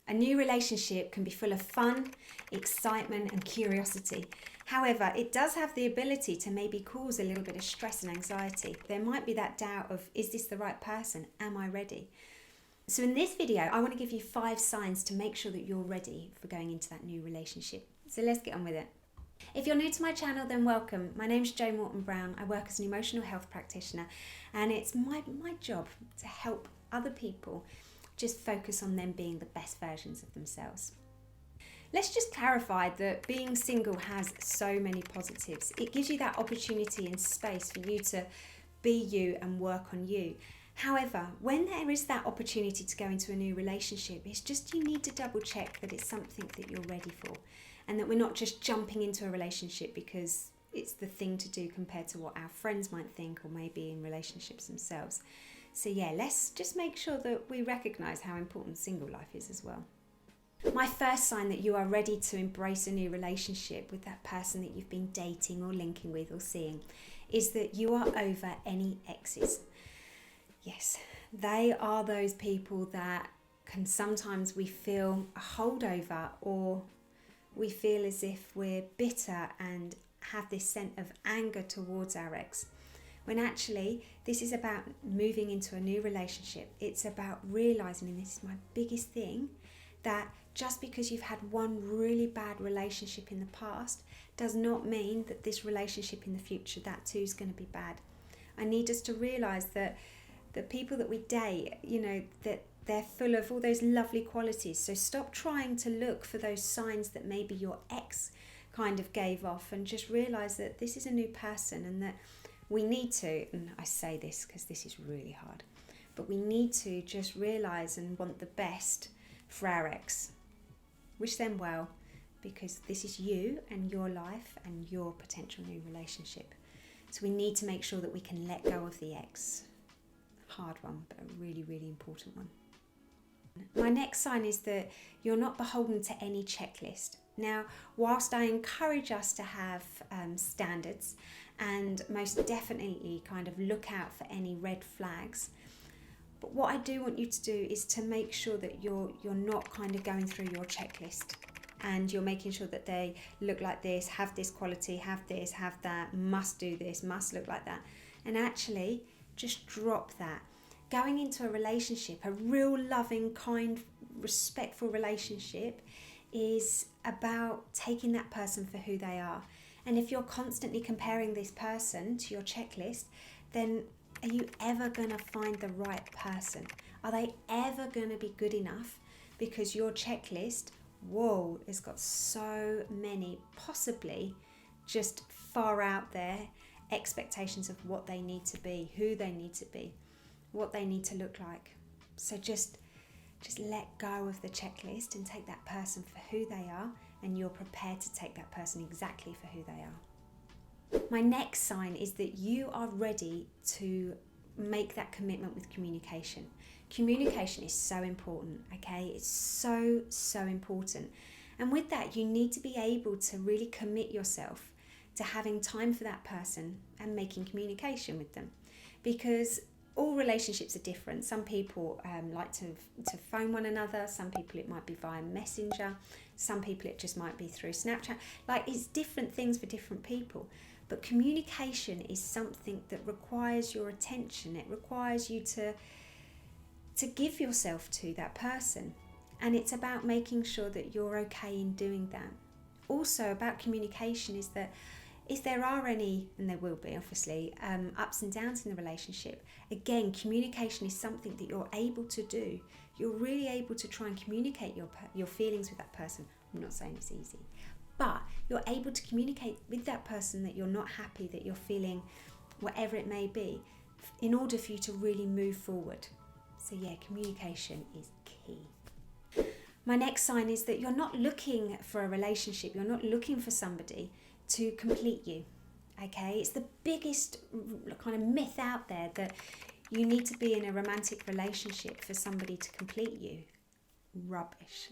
A new relationship can be full of fun, excitement and curiosity. However, it does have the ability to maybe cause a little bit of stress and anxiety. There might be that doubt of, is this the right person? Am I ready? So in this video, I want to give you 5 signs to make sure that you're ready for going into that new relationship. So let's get on with it. If you're new to my channel, then welcome. My name's Jo Morton-Brown. I work as an emotional health practitioner, and it's my job to help other people just focus on them being the best versions of themselves. Let's just clarify that being single has so many positives. It gives you that opportunity and space for you to be you and work on you. However, when there is that opportunity to go into a new relationship, it's just you need to double check that it's something that you're ready for, and that we're not just jumping into a relationship because it's the thing to do compared to what our friends might think or maybe in relationships themselves. So yeah, let's just make sure that we recognise how important single life is as well. My first sign that you are ready to embrace a new relationship with that person that you've been dating or linking with or seeing is that you are over any exes. Yes, they are those people that can sometimes we feel a holdover, or we feel as if we're bitter and have this sense of anger towards our ex. When actually this is about moving into a new relationship. It's about realising, and this is my biggest thing, that just because you've had one really bad relationship in the past does not mean that this relationship in the future, that too is going to be bad. I need us to realise that the people that we date, that they're full of all those lovely qualities. So stop trying to look for those signs that maybe your ex kind of gave off, and just realise that this is a new person, and that we need to, and I say this because this is really hard, but we need to just realise and want the best for our ex. Wish them well, because this is you and your life and your potential new relationship. So we need to make sure that we can let go of the ex. Hard one, but a really, really important one. My next sign is that you're not beholden to any checklist. Now, whilst I encourage us to have standards and most definitely kind of look out for any red flags, but what I do want you to do is to make sure that you're not kind of going through your checklist and you're making sure that they look like this, have this quality, have this, have that, must do this, must look like that. And actually, just drop that. Going into a relationship, a real loving, kind, respectful relationship, is about taking that person for who they are. And if you're constantly comparing this person to your checklist, then are you ever going to find the right person? Are they ever going to be good enough? Because your checklist, has got so many, possibly just far out there, expectations of what they need to be, who they need to be, what they need to look like. So just let go of the checklist and take that person for who they are, and you're prepared to take that person exactly for who they are. My next sign is that you are ready to make that commitment with communication. Communication is so important, okay? It's so, so important. And with that, you need to be able to really commit yourself to having time for that person and making communication with them. Because all relationships are different. Some people like to phone one another. Some people it might be via Messenger. Some people it just might be through Snapchat. It's different things for different people. But communication is something that requires your attention. It requires you to give yourself to that person. And it's about making sure that you're okay in doing that. Also about communication is that if there are any, and there will be obviously, ups and downs in the relationship, again, communication is something that you're able to do. You're really able to try and communicate your feelings with that person. I'm not saying it's easy, but you're able to communicate with that person that you're not happy, that you're feeling whatever it may be, in order for you to really move forward. So yeah, communication is key. My next sign is that you're not looking for a relationship. You're not looking for somebody to complete you, okay? It's the biggest kind of myth out there that you need to be in a romantic relationship for somebody to complete you. Rubbish.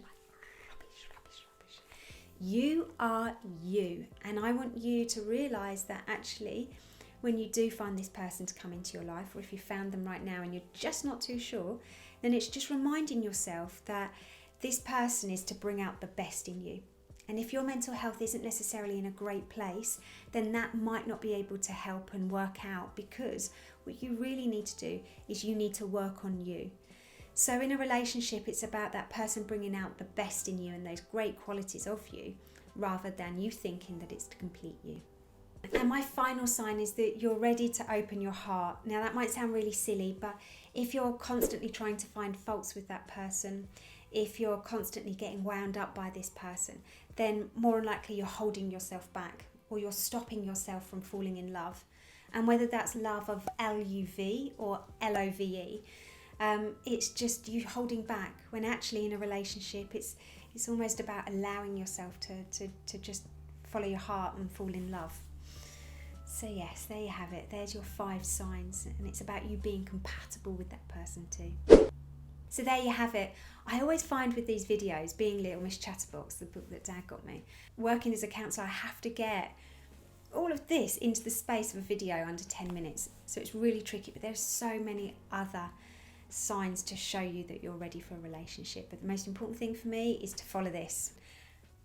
You are you, and I want you to realise that actually when you do find this person to come into your life, or if you found them right now and you're just not too sure, then it's just reminding yourself that This person is to bring out the best in you. And if your mental health isn't necessarily in a great place, then that might not be able to help and work out, because what you really need to do is you need to work on you. So in a relationship, it's about that person bringing out the best in you and those great qualities of you, rather than you thinking that it's to complete you. And my final sign is that you're ready to open your heart. Now that might sound really silly, but if you're constantly trying to find faults with that person, if you're constantly getting wound up by this person, then more than likely you're holding yourself back, or you're stopping yourself from falling in love. And whether that's love of L-U-V or L-O-V-E, it's just you holding back, when actually in a relationship it's almost about allowing yourself to just follow your heart and fall in love. So yes, there you have it. There's your 5 signs, and it's about you being compatible with that person too. So there you have it. I always find with these videos, being Little Miss Chatterbox, the book that Dad got me, working as a counsellor, I have to get all of this into the space of a video under 10 minutes. So it's really tricky, but there's so many other signs to show you that you're ready for a relationship. But the most important thing for me is to follow this.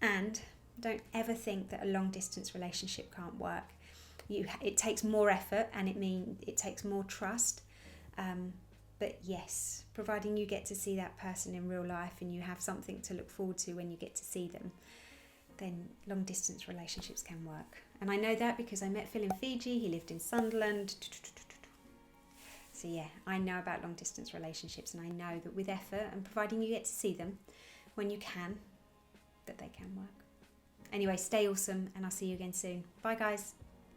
And don't ever think that a long distance relationship can't work. It takes more effort, and it takes more trust. But yes, providing you get to see that person in real life and you have something to look forward to when you get to see them, then long distance relationships can work. And I know that because I met Phil in Fiji. He lived in Sunderland. So yeah, I know about long distance relationships, and I know that with effort and providing you get to see them when you can, that they can work. Anyway, stay awesome, and I'll see you again soon. Bye guys.